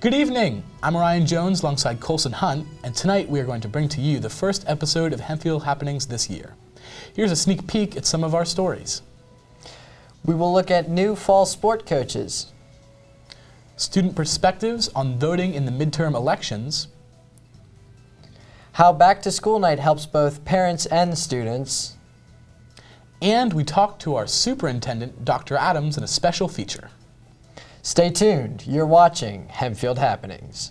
Good evening! I'm Ryan Jones alongside Colson Hunt, and tonight we are going to bring to you the first episode of Hempfield Happenings this year. Here's a sneak peek at some of our stories. We will look at new fall sport coaches, student perspectives on voting in the midterm elections, how back-to-school night helps both parents and students, and we talk to our Superintendent Dr. Adams in a special feature. Stay tuned. You're watching Hempfield Happenings.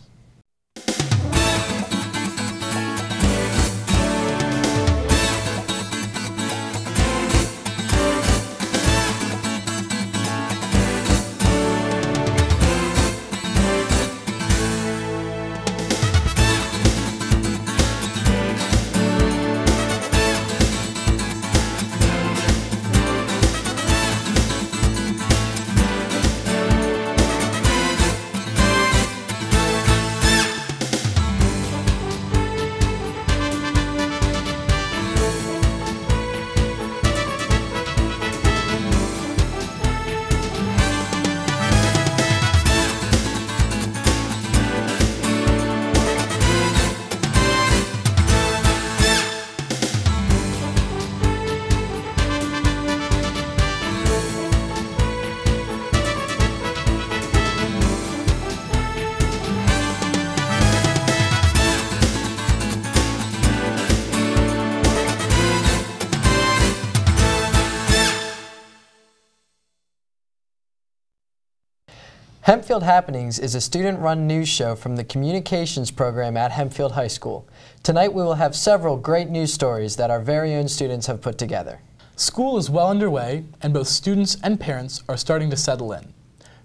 Hempfield Happenings is a student-run news show from the communications program at Hempfield High School. Tonight we will have several great news stories that our very own students have put together. School is well underway, and both students and parents are starting to settle in.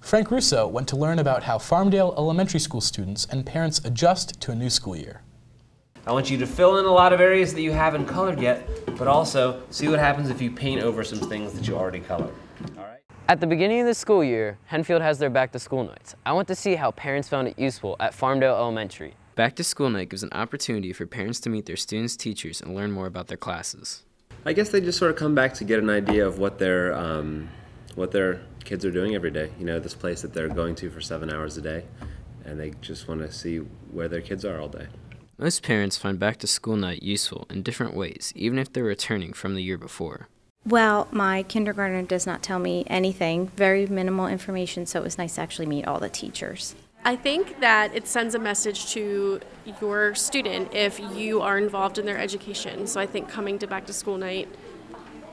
Frank Russo went to learn about how Farmdale Elementary School students and parents adjust to a new school year. I want you to fill in a lot of areas that you haven't colored yet, but also see what happens if you paint over some things that you already colored. All right? At the beginning of the school year, Hempfield has their back-to-school nights. I want to see how parents found it useful at Farmdale Elementary. Back-to-school night gives an opportunity for parents to meet their students' teachers and learn more about their classes. I guess they just sort of come back to get an idea of what their kids are doing every day. You know, this place that they're going to for 7 hours a day, and they just want to see where their kids are all day. Most parents find back-to-school night useful in different ways, even if they're returning from the year before. Well, my kindergartner does not tell me anything, very minimal information, so it was nice to actually meet all the teachers. I think that it sends a message to your student if you are involved in their education. So I think coming to back to school night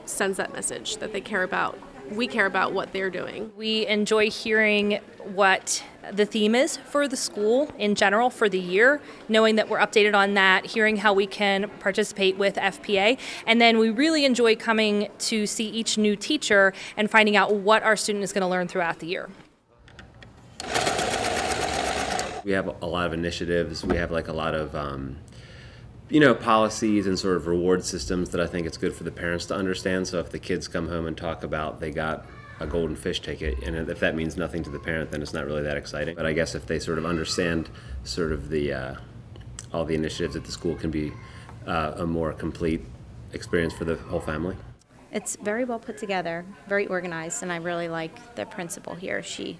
sends that message that they care about. We care about what they're doing. We enjoy hearing what the theme is for the school in general for the year, knowing that we're updated on that, hearing how we can participate with FPA, and then we really enjoy coming to see each new teacher and finding out what our student is going to learn throughout the year. We have a lot of initiatives. We have like a lot of policies and sort of reward systems that I think it's good for the parents to understand. So if the kids come home and talk about they got a golden fish ticket, and if that means nothing to the parent, then it's not really that exciting. But I guess if they sort of understand sort of the all the initiatives at the school can be a more complete experience for the whole family. It's very well put together, very organized, and I really like the principal here. She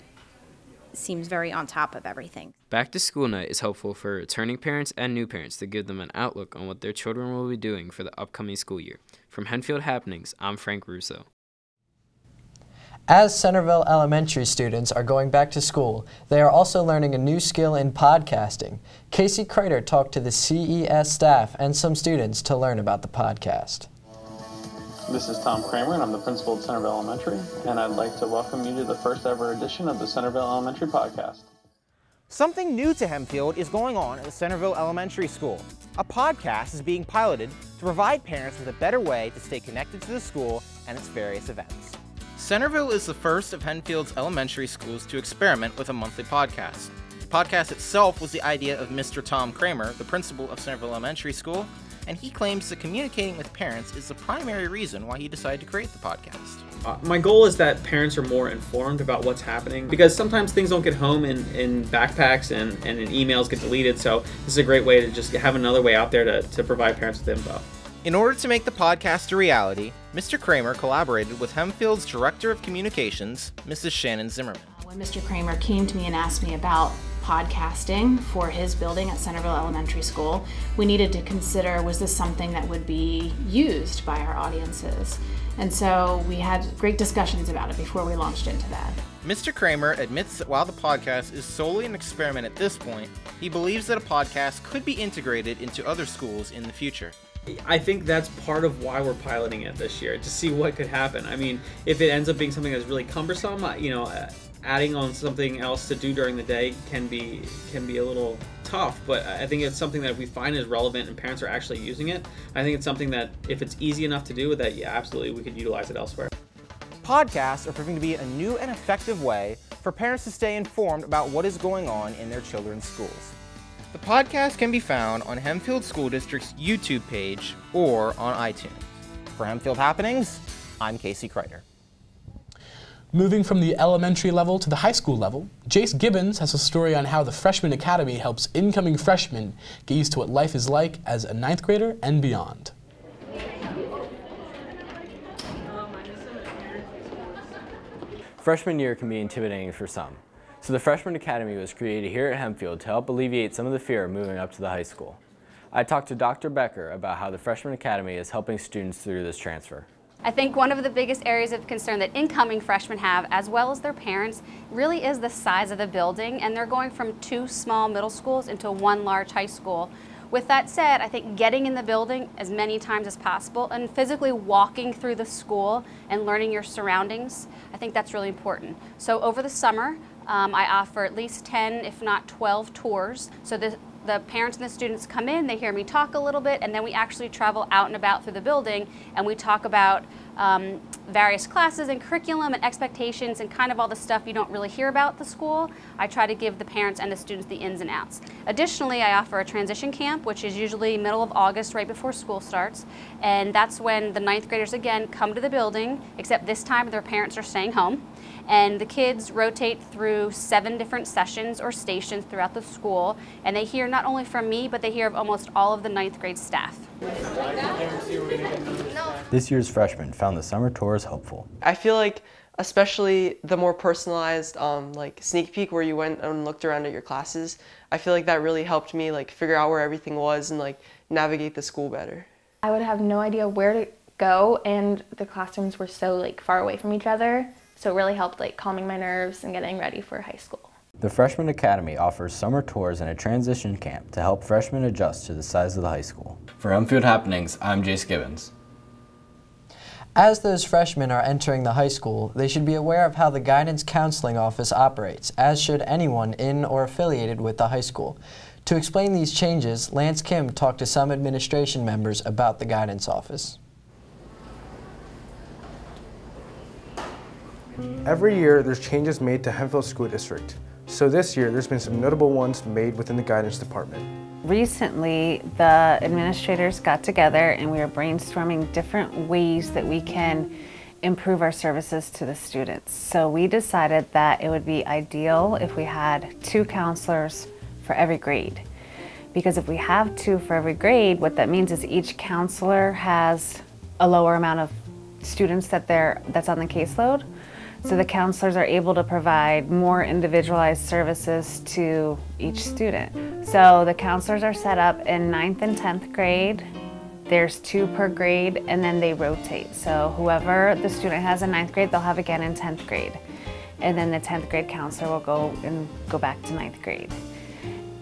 seems very on top of everything. Back-to-school night is helpful for returning parents and new parents to give them an outlook on what their children will be doing for the upcoming school year. From Hempfield Happenings, I'm Frank Russo. As Centerville Elementary students are going back to school, they are also learning a new skill in podcasting. Casey Kreiter talked to the CES staff and some students to learn about the podcast. This is Tom Kramer, and I'm the principal of Centerville Elementary, and I'd like to welcome you to the first ever edition of the Centerville Elementary Podcast. Something new to Hempfield is going on at the Centerville Elementary School. A podcast is being piloted to provide parents with a better way to stay connected to the school and its various events. Centerville is the first of Hempfield's elementary schools to experiment with a monthly podcast. The podcast itself was the idea of Mr. Tom Kramer, the principal of Centerville Elementary School, and he claims that communicating with parents is the primary reason why he decided to create the podcast. My goal is that parents are more informed about what's happening, because sometimes things don't get home in backpacks and in emails get deleted, so this is a great way to just have another way out there to provide parents with info. In order to make the podcast a reality, Mr. Kramer collaborated with Hempfield's Director of Communications, Mrs. Shannon Zimmerman. When Mr. Kramer came to me and asked me about podcasting for his building at Centerville Elementary School, we needed to consider, was this something that would be used by our audiences? And so we had great discussions about it before we launched into that. Mr. Kramer admits that while the podcast is solely an experiment at this point, he believes that a podcast could be integrated into other schools in the future. I think that's part of why we're piloting it this year, to see what could happen. I mean, if it ends up being something that's really cumbersome, adding on something else to do during the day can be a little tough, but I think it's something that if we find is relevant and parents are actually using it, I think it's something that if it's easy enough to do, that yeah, absolutely, we could utilize it elsewhere. Podcasts are proving to be a new and effective way for parents to stay informed about what is going on in their children's schools. The podcast can be found on Hempfield School District's YouTube page or on iTunes. For Hempfield Happenings, I'm Casey Kreider. Moving from the elementary level to the high school level, Jace Gibbons has a story on how the Freshman Academy helps incoming freshmen get used to what life is like as a 9th grader and beyond. Freshman year can be intimidating for some. So the Freshman Academy was created here at Hempfield to help alleviate some of the fear of moving up to the high school. I talked to Dr. Becker about how the Freshman Academy is helping students through this transfer. I think one of the biggest areas of concern that incoming freshmen have, as well as their parents, really is the size of the building, and they're going from 2 small middle schools into 1 large high school. With that said, I think getting in the building as many times as possible and physically walking through the school and learning your surroundings, I think that's really important. So over the summer, I offer at least 10, if not 12 tours. So the parents and the students come in, they hear me talk a little bit, and then we actually travel out and about through the building, and we talk about various classes and curriculum and expectations and kind of all the stuff you don't really hear about at the school. I try to give the parents and the students the ins and outs. Additionally, I offer a transition camp, which is usually middle of August, right before school starts, and that's when the 9th graders again come to the building, except this time their parents are staying home. And the kids rotate through 7 different sessions or stations throughout the school, and they hear not only from me, but they hear of almost all of the 9th grade staff. This year's freshmen found the summer tours helpful. I feel like especially the more personalized like sneak peek where you went and looked around at your classes, I feel like that really helped me like figure out where everything was and like navigate the school better. I would have no idea where to go, and the classrooms were so like far away from each other. So it really helped like calming my nerves and getting ready for high school. The Freshman Academy offers summer tours and a transition camp to help freshmen adjust to the size of the high school. For Hempfield Happenings, I'm Jace Gibbons. As those freshmen are entering the high school, they should be aware of how the Guidance Counseling Office operates, as should anyone in or affiliated with the high school. To explain these changes, Lance Kim talked to some administration members about the Guidance Office. Every year, there's changes made to Hempfield School District. So this year, there's been some notable ones made within the guidance department. Recently, the administrators got together and we were brainstorming different ways that we can improve our services to the students. So we decided that it would be ideal if we had 2 counselors for every grade. Because if we have 2 for every grade, what that means is each counselor has a lower amount of students that's on the caseload. So the counselors are able to provide more individualized services to each student. So the counselors are set up in 9th and 10th grade. There's 2 per grade, and then they rotate. So whoever the student has in 9th grade, they'll have again in 10th grade. And then the 10th grade counselor will go back to 9th grade.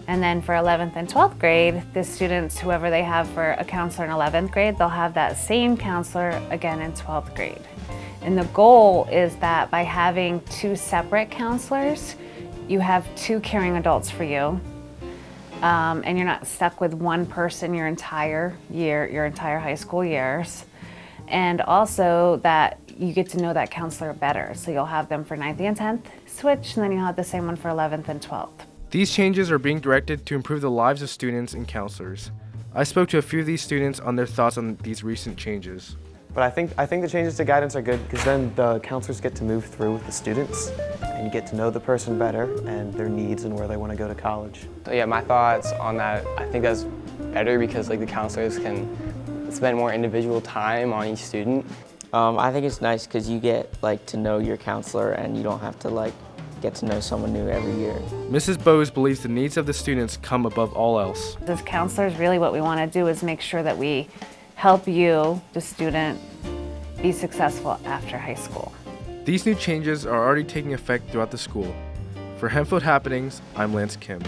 And then for 11th and 12th grade, the students, whoever they have for a counselor in 11th grade, they'll have that same counselor again in 12th grade. And the goal is that by having 2 separate counselors, you have 2 caring adults for you, and you're not stuck with one person your entire year, your entire high school years. And also that you get to know that counselor better. So you'll have them for 9th and 10th, switch, and then you'll have the same one for 11th and 12th. These changes are being directed to improve the lives of students and counselors. I spoke to a few of these students on their thoughts on these recent changes. But I think the changes to guidance are good because then the counselors get to move through with the students and get to know the person better and their needs and where they want to go to college. So yeah, my thoughts on that, I think that's better because like the counselors can spend more individual time on each student. I think it's nice because you get like to know your counselor and you don't have to like get to know someone new every year. Mrs. Bowes believes the needs of the students come above all else. As counselors, really what we want to do is make sure that we help you, the student, be successful after high school. These new changes are already taking effect throughout the school. For Hempfield Happenings, I'm Lance Kim.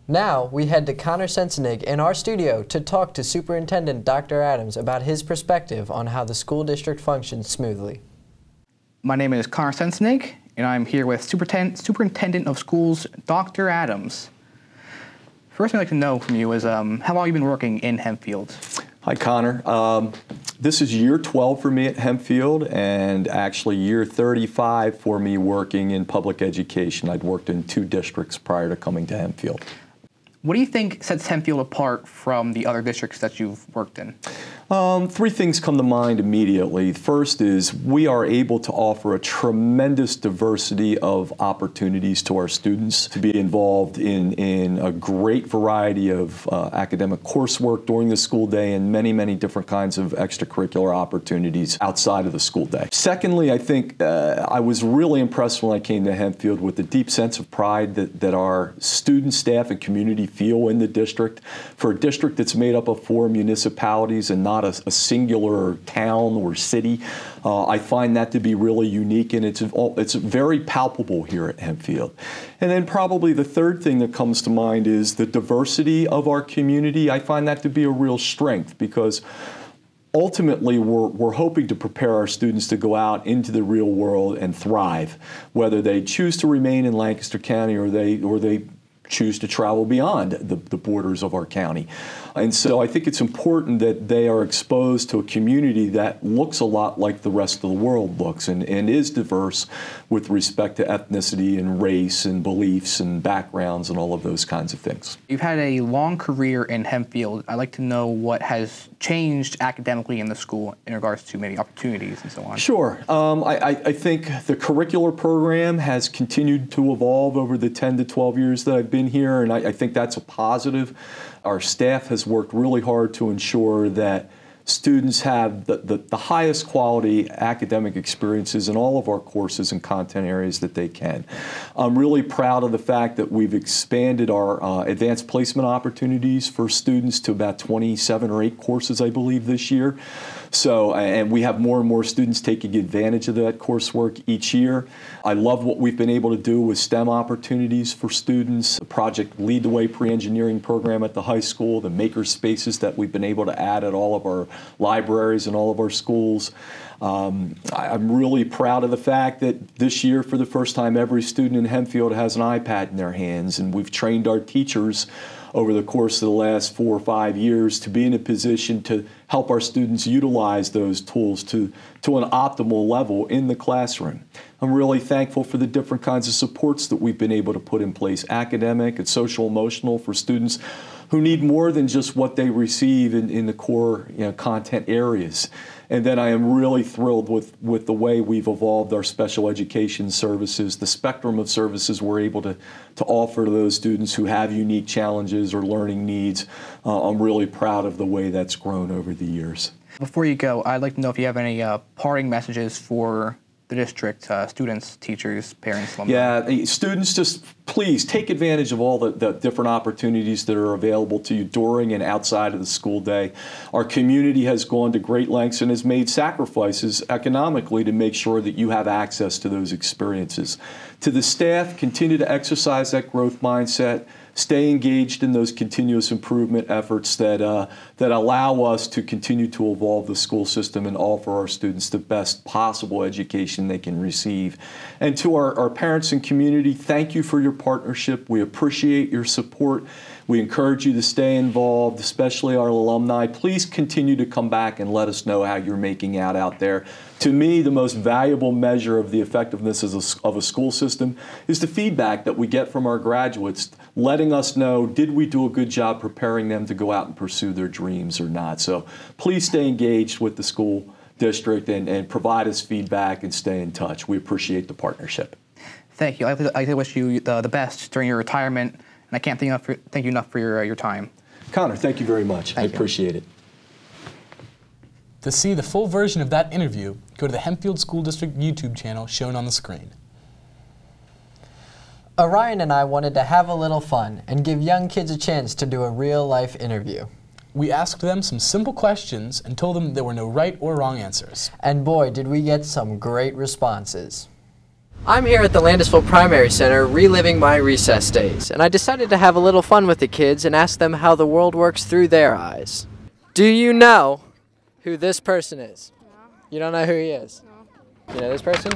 Now we head to Connor Sensenig in our studio to talk to Superintendent Dr. Adams about his perspective on how the school district functions smoothly. My name is Connor Sensenig, and I'm here with Superintendent of Schools, Dr. Adams. First thing I'd like to know from you is how long have you been working in Hempfield? Hi, Connor. This is year 12 for me at Hempfield, and actually year 35 for me working in public education. I'd worked in 2 districts prior to coming to Hempfield. What do you think sets Hempfield apart from the other districts that you've worked in? 3 things come to mind immediately. First is we are able to offer a tremendous diversity of opportunities to our students to be involved in a great variety of academic coursework during the school day and many, many different kinds of extracurricular opportunities outside of the school day. Secondly, I think I was really impressed when I came to Hempfield with the deep sense of pride that our students, staff, and community feel in the district. For a district that's made up of 4 municipalities and not a singular town or city, I find that to be really unique, and it's very palpable here at Hempfield. And then probably the third thing that comes to mind is the diversity of our community. I find that to be a real strength because ultimately we're hoping to prepare our students to go out into the real world and thrive, whether they choose to remain in Lancaster County or they choose to travel beyond the borders of our county. And so I think it's important that they are exposed to a community that looks a lot like the rest of the world looks and is diverse with respect to ethnicity and race and beliefs and backgrounds and all of those kinds of things. You've had a long career in Hempfield. I'd like to know what has changed academically in the school in regards to maybe opportunities and so on. Sure. I think the curricular program has continued to evolve over the 10 to 12 years that I've been here, and I think that's a positive. Our staff has worked really hard to ensure that students have the highest quality academic experiences in all of our courses and content areas that they can. I'm really proud of the fact that we've expanded our advanced placement opportunities for students to about 27 or 8 courses, I believe, this year. So, and we have more and more students taking advantage of that coursework each year. I love what we've been able to do with STEM opportunities for students, the Project Lead the Way pre-engineering program at the high school, the maker spaces that we've been able to add at all of our libraries and all of our schools. I'm really proud of the fact that this year, for the first time, every student in Hempfield has an iPad in their hands, and we've trained our teachers over the course of the last 4 or 5 years to be in a position to help our students utilize those tools to an optimal level in the classroom. I'm really thankful for the different kinds of supports that we've been able to put in place, academic and social emotional, for students who need more than just what they receive in the core content areas. And then I am really thrilled with the way we've evolved our special education services, the spectrum of services we're able to offer to those students who have unique challenges or learning needs. I'm really proud of the way that's grown over the years. Before you go, I'd like to know if you have any parting messages for the district, students, teachers, parents, alumni. Yeah, students, just please take advantage of all the different opportunities that are available to you during and outside of the school day. Our community has gone to great lengths and has made sacrifices economically to make sure that you have access to those experiences. To the staff, continue to exercise that growth mindset. Stay engaged in those continuous improvement efforts that allow us to continue to evolve the school system and offer our students the best possible education they can receive. And to our parents and community, thank you for your partnership. We appreciate your support. We encourage you to stay involved, especially our alumni. Please continue to come back and let us know how you're making out there. To me, the most valuable measure of the effectiveness of a school system is the feedback that we get from our graduates, letting us know, did we do a good job preparing them to go out and pursue their dreams or not? So please stay engaged with the school district and provide us feedback and stay in touch. We appreciate the partnership. Thank you. I'd like to wish you the best during your retirement, and I can't thank you enough for your time. Connor, thank you very much. I appreciate it. To see the full version of that interview, go to the Hempfield School District YouTube channel shown on the screen. Orion and I wanted to have a little fun and give young kids a chance to do a real-life interview. We asked them some simple questions and told them there were no right or wrong answers. And boy, did we get some great responses. I'm here at the Landisville Primary Center reliving my recess days, and I decided to have a little fun with the kids and ask them how the world works through their eyes. Do you know who this person is? No. You don't know who he is? No. You know this person?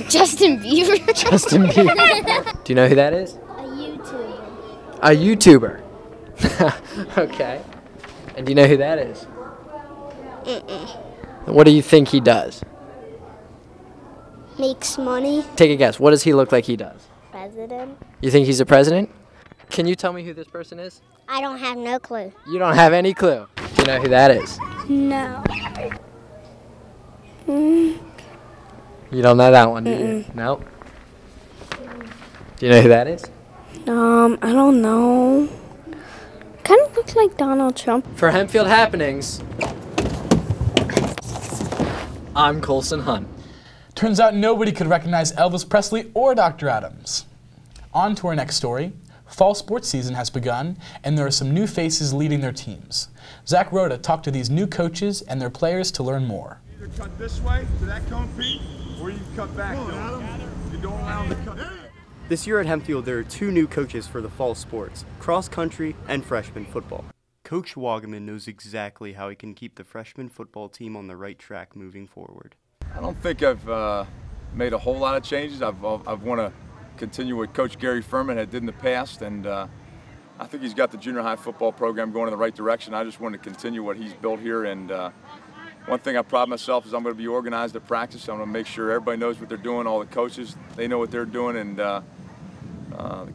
Justin Bieber. Justin Bieber. Do you know who that is? A YouTuber. A YouTuber. Okay. And do you know who that is? What do you think he does? Makes money. Take a guess. What does he look like he does? President. You think he's a president? Can you tell me who this person is? I don't have no clue. You don't have any clue. Do you know who that is? No. You don't know that one, do you? Nope. Do you know who that is? I don't know. Kind of looks like Donald Trump. For Hempfield Happenings, I'm Colson Hunt. Turns out nobody could recognize Elvis Presley or Dr. Adams. On to our next story. Fall sports season has begun, and there are some new faces leading their teams. Zach Rhoda talked to these new coaches and their players to learn more. Either cut this way to that cone, Pete, or you can cut back. You don't allow them to cut. This year at Hempfield, there are two new coaches for the fall sports, cross country and freshman football. Coach Wagaman knows exactly how he can keep the freshman football team on the right track moving forward. I don't think I've made a whole lot of changes. I've want to continue what Coach Gary Furman had did in the past, and I think he's got the junior high football program going in the right direction. I just want to continue what he's built here, and one thing I pride myself is I'm going to be organized at practice. I'm going to make sure everybody knows what they're doing, all the coaches, they know what they're doing, and the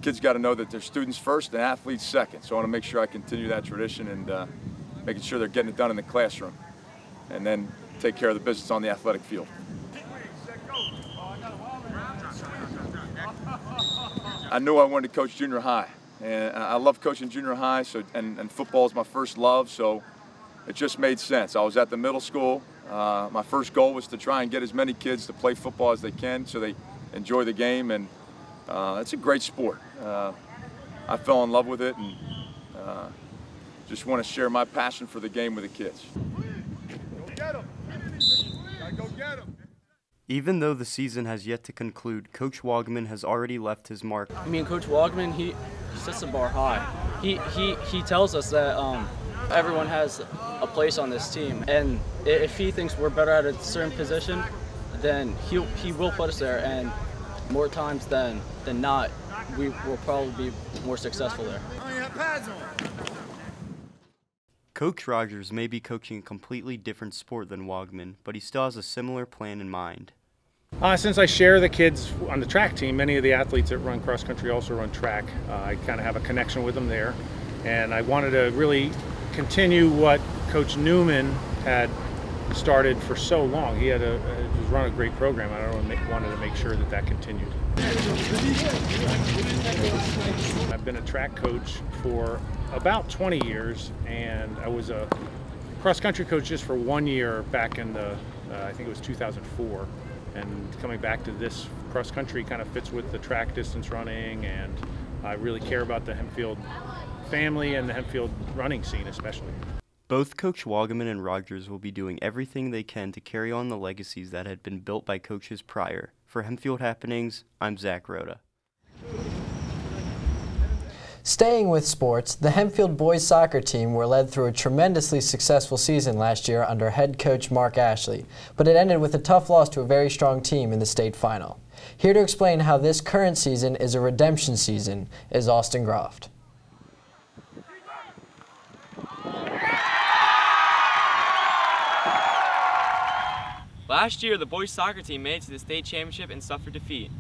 kids got to know that they're students first and athletes second. So I want to make sure I continue that tradition and making sure they're getting it done in the classroom, and then take care of the business on the athletic field. I knew I wanted to coach junior high, and I love coaching junior high, and football is my first love, so it just made sense. I was at the middle school. My first goal was to try and get as many kids to play football as they can so they enjoy the game, and it's a great sport. I fell in love with it, and just want to share my passion for the game with the kids. Even though the season has yet to conclude, Coach Wagaman has already left his mark. I mean, Coach Wagaman, he sets the bar high. He tells us that everyone has a place on this team, and if he thinks we're better at a certain position, then he will put us there, and more times than not, we will probably be more successful there. Coach Rogers may be coaching a completely different sport than Wagaman, but he still has a similar plan in mind. Since I share the kids on the track team, many of the athletes that run cross country also run track. I kind of have a connection with them there, and I wanted to really continue what Coach Newman had started for so long. He had just run a great program. I wanted to make sure that that continued. I've been a track coach for about 20 years, and I was a cross-country coach just for 1 year back in the, I think it was 2004. And coming back to this cross-country kind of fits with the track distance running, and I really care about the Hempfield family and the Hempfield running scene especially. Both Coach Wagaman and Rogers will be doing everything they can to carry on the legacies that had been built by coaches prior. For Hempfield Happenings, I'm Zach Rhoda. Staying with sports, the Hempfield boys soccer team were led through a tremendously successful season last year under head coach Mark Ashley, but it ended with a tough loss to a very strong team in the state final. Here to explain how this current season is a redemption season is Austin Groft. Last year, the boys soccer team made it to the state championship and suffered defeat.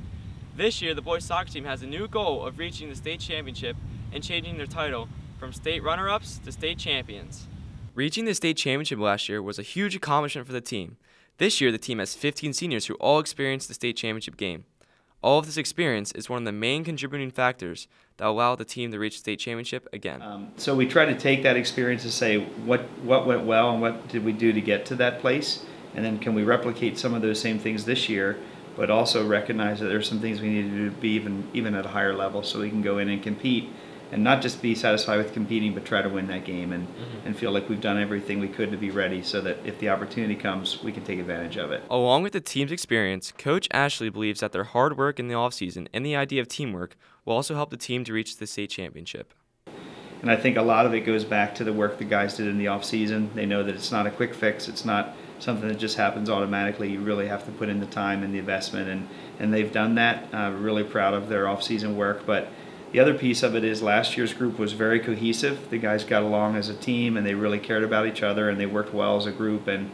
This year, the boys soccer team has a new goal of reaching the state championship and changing their title from state runner-ups to state champions. Reaching the state championship last year was a huge accomplishment for the team. This year, the team has 15 seniors who all experienced the state championship game. All of this experience is one of the main contributing factors that allow the team to reach the state championship again. So we try to take that experience and say what went well and what did we do to get to that place, and then can we replicate some of those same things this year but also recognize that there's some things we need to do to be even at a higher level so we can go in and compete and not just be satisfied with competing, but try to win that game and feel like we've done everything we could to be ready so that if the opportunity comes, we can take advantage of it. Along with the team's experience, Coach Ashley believes that their hard work in the offseason and the idea of teamwork will also help the team to reach the state championship. And I think a lot of it goes back to the work the guys did in the offseason. They know that it's not a quick fix. It's not something that just happens automatically. You really have to put in the time and the investment, and they've done that. Really proud of their offseason work. But the other piece of it is last year's group was very cohesive. The guys got along as a team, and they really cared about each other, and they worked well as a group. And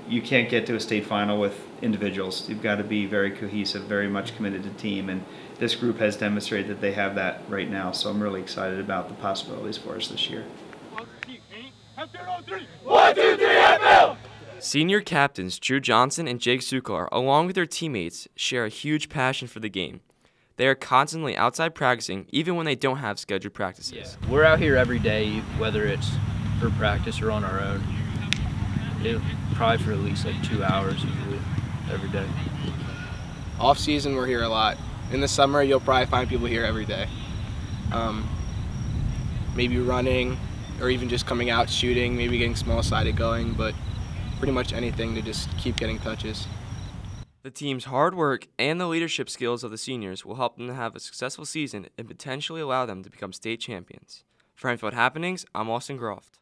you can't get to a state final with individuals. You've got to be very cohesive, very much committed to team. And this group has demonstrated that they have that right now. So I'm really excited about the possibilities for us this year. 1, 2, 3, Hatfield! Senior captains Drew Johnson and Jake Sukar, along with their teammates, share a huge passion for the game. They are constantly outside practicing, even when they don't have scheduled practices. We're out here every day, whether it's for practice or on our own. Probably for at least like 2 hours usually, every day. Off season, we're here a lot. In the summer, you'll probably find people here every day. Maybe running, or even just coming out shooting, maybe getting small-sided going, but pretty much anything to just keep getting touches. The team's hard work and the leadership skills of the seniors will help them to have a successful season and potentially allow them to become state champions. For Enfield Happenings, I'm Austin Groft.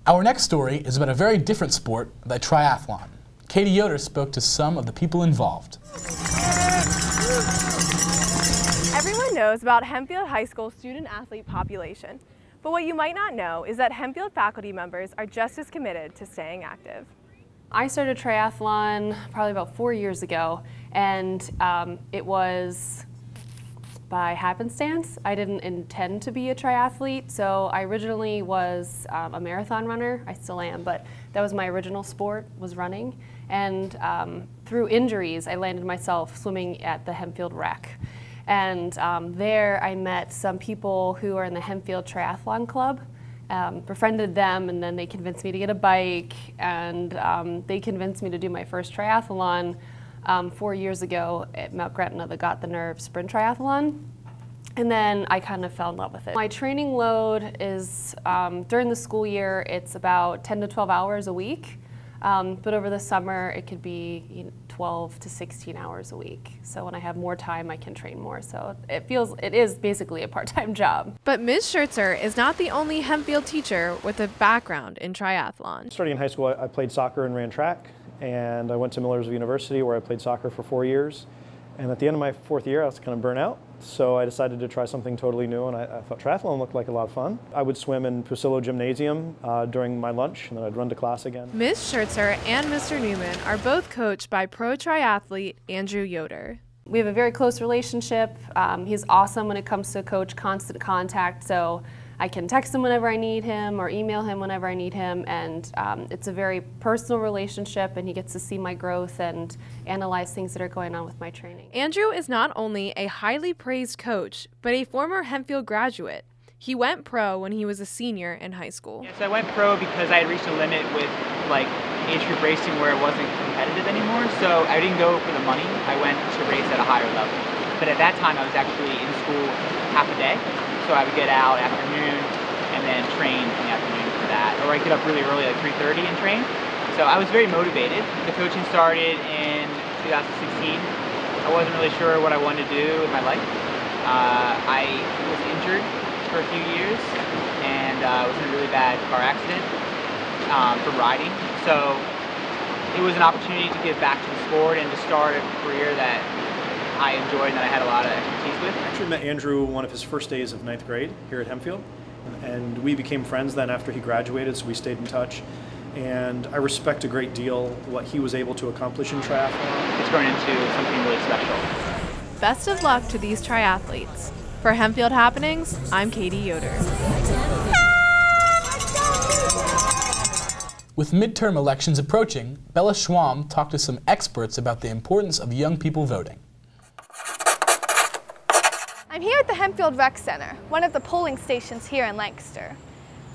Our next story is about a very different sport, the triathlon. Katie Yoder spoke to some of the people involved. Everyone knows about Hempfield High School student-athlete population, but what you might not know is that Hempfield faculty members are just as committed to staying active. I started triathlon probably about 4 years ago, and it was by happenstance. I didn't intend to be a triathlete, so I originally was a marathon runner. I still am, but that was my original sport, was running. And through injuries, I landed myself swimming at the Hempfield Rec. And there I met some people who are in the Hempfield Triathlon Club. Befriended them, and then they convinced me to get a bike, and they convinced me to do my first triathlon 4 years ago at Mount Gretna, the Got the Nerve Sprint Triathlon. And then I kind of fell in love with it. My training load is, during the school year, it's about 10 to 12 hours a week. But over the summer, it could be 12 to 16 hours a week. So when I have more time, I can train more. So it is basically a part-time job. But Ms. Schertzer is not the only Hempfield teacher with a background in triathlon. Starting in high school, I played soccer and ran track, and I went to Millersville University where I played soccer for 4 years. And at the end of my 4th year, I was kind of burnt out. So I decided to try something totally new, and I thought triathlon looked like a lot of fun. I would swim in Pusilo Gymnasium during my lunch, and then I'd run to class again. Ms. Schertzer and Mr. Newman are both coached by pro triathlete Andrew Yoder. We have a very close relationship. He's awesome when it comes to coach, constant contact, so I can text him whenever I need him or email him whenever I need him, and it's a very personal relationship, and he gets to see my growth and analyze things that are going on with my training. Andrew is not only a highly praised coach, but a former Hempfield graduate. He went pro when he was a senior in high school. Yes, I went pro because I had reached a limit with age group racing where it wasn't competitive anymore, so I didn't go for the money. I went to race at a higher level. But at that time, I was actually in school half a day. So I would get out afternoon and then train in the afternoon for that. Or I'd get up really early, like 3:30 and train. So I was very motivated. The coaching started in 2016. I wasn't really sure what I wanted to do with my life. I was injured for a few years and was in a really bad car accident from riding. So it was an opportunity to give back to the sport and to start a career that I enjoyed and that I had a lot of expertise with. I actually met Andrew one of his first days of 9th grade here at Hempfield, and we became friends then after he graduated, so we stayed in touch. And I respect a great deal what he was able to accomplish in triathlon. It's grown into something really special. Best of luck to these triathletes. For Hempfield Happenings, I'm Katie Yoder. With midterm elections approaching, Bella Schwam talked to some experts about the importance of young people voting. I'm here at the Hempfield Rec Center, one of the polling stations here in Lancaster.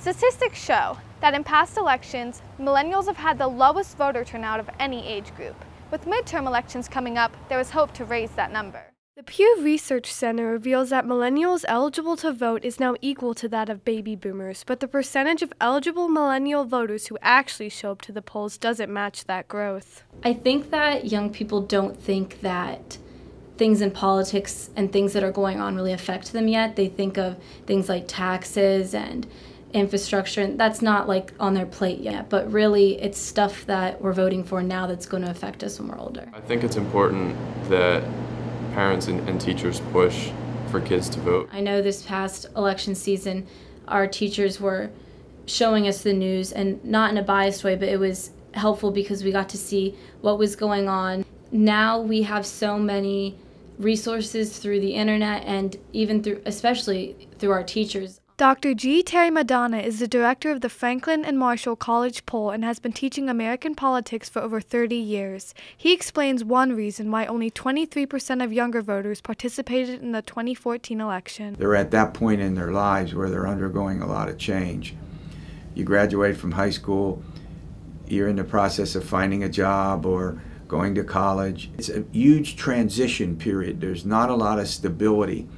Statistics show that in past elections, millennials have had the lowest voter turnout of any age group. With midterm elections coming up, there is hope to raise that number. The Pew Research Center reveals that millennials eligible to vote is now equal to that of baby boomers, but the percentage of eligible millennial voters who actually show up to the polls doesn't match that growth. I think that young people don't think that things in politics and things that are going on really affect them yet. They think of things like taxes and infrastructure, and that's not like on their plate yet, but really it's stuff that we're voting for now that's going to affect us when we're older. I think it's important that parents and teachers push for kids to vote. I know this past election season, our teachers were showing us the news, and not in a biased way, but it was helpful because we got to see what was going on. Now we have so many resources through the internet and even through, especially through our teachers. Dr. G. Terry Madonna is the director of the Franklin and Marshall College Poll and has been teaching American politics for over 30 years. He explains one reason why only 23% of younger voters participated in the 2014 election. They're at that point in their lives where they're undergoing a lot of change. You graduate from high school, you're in the process of finding a job or going to college. It's a huge transition period. There's not a lot of stability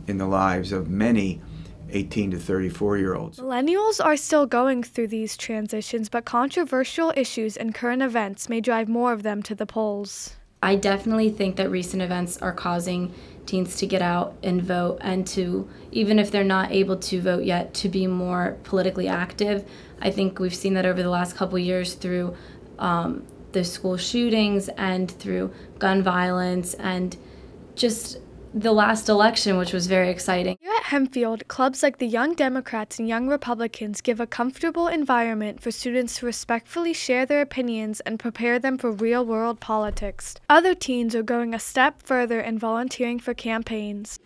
in the lives of many 18 to 34-year-olds. Millennials are still going through these transitions, but controversial issues and current events may drive more of them to the polls. I definitely think that recent events are causing teens to get out and vote, and to, even if they're not able to vote yet, to be more politically active. I think we've seen that over the last couple years through the school shootings and through gun violence and just the last election, which was very exciting. Here at Hempfield, clubs like the Young Democrats and Young Republicans give a comfortable environment for students to respectfully share their opinions and prepare them for real-world politics. Other teens are going a step further and volunteering for campaigns.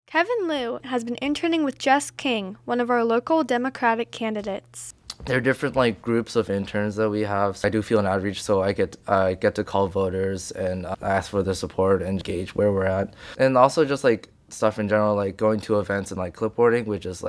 Kevin Liu has been interning with Jess King, one of our local Democratic candidates. There are different groups of interns that we have. I do field and outreach, so I get to call voters and ask for their support and gauge where we're at. And also just stuff in general, like going to events and clipboarding, which is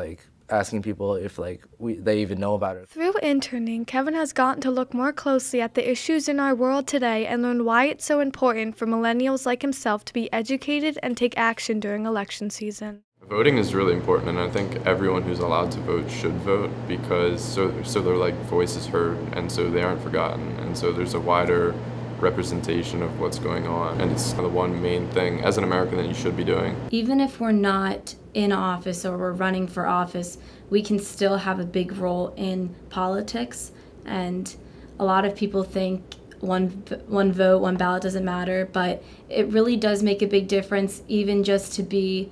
asking people if they even know about it. Through interning, Kevin has gotten to look more closely at the issues in our world today and learn why it's so important for millennials like himself to be educated and take action during election season. Voting is really important, and I think everyone who's allowed to vote should vote, because so their voice is heard, and so they aren't forgotten, and so there's a wider representation of what's going on, and it's the one main thing as an American that you should be doing. Even if we're not in office or we're running for office, we can still have a big role in politics, and a lot of people think one vote, one ballot doesn't matter, but it really does make a big difference, even just to be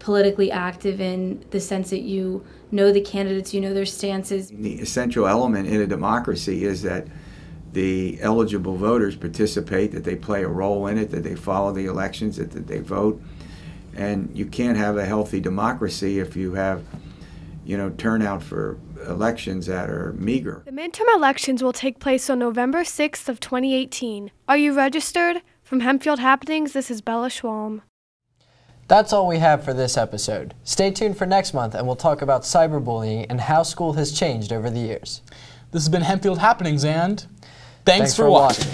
politically active in the sense that you know the candidates, you know their stances. The essential element in a democracy is that the eligible voters participate, that they play a role in it, that they follow the elections, that they vote. And you can't have a healthy democracy if you have, turnout for elections that are meager. The midterm elections will take place on November 6th of 2018. Are you registered? From Hempfield Happenings, this is Bella Schwalm. That's all we have for this episode. Stay tuned for next month and we'll talk about cyberbullying and how school has changed over the years. This has been Hempfield Happenings, and thanks for watching.